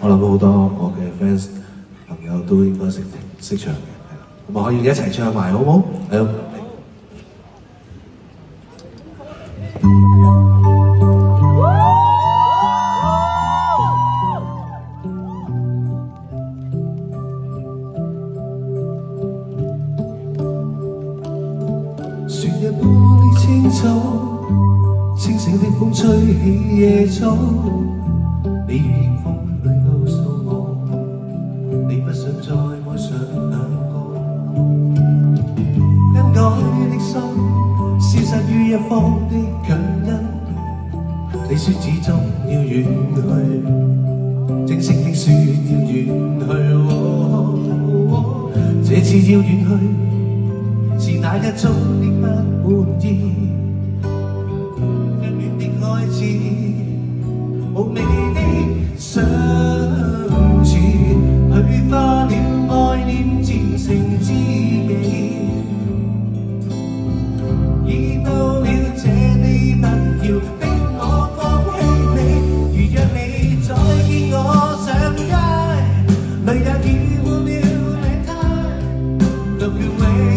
我諗好多我嘅 fans 朋友都應該識唱嘅，係啦，咁啊可以一齊唱埋好唔好？係。雪日玻璃清楚，清醒的風吹起夜草，你如迎風裏告訴我，你不想再愛上兩個，更改的心，消失於一方的強因，你說始終要遠去，正式的說要遠去，這次要遠去。是那一種的不滿意，一戀的開始，無味的相處，虛化了愛念漸成知己，已到了這地不要逼我放棄你，如若你再見我上街，淚也染滿了領呔 ，Look away。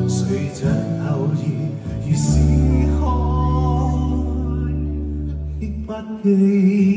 隨着偶遇，如撕開的筆記。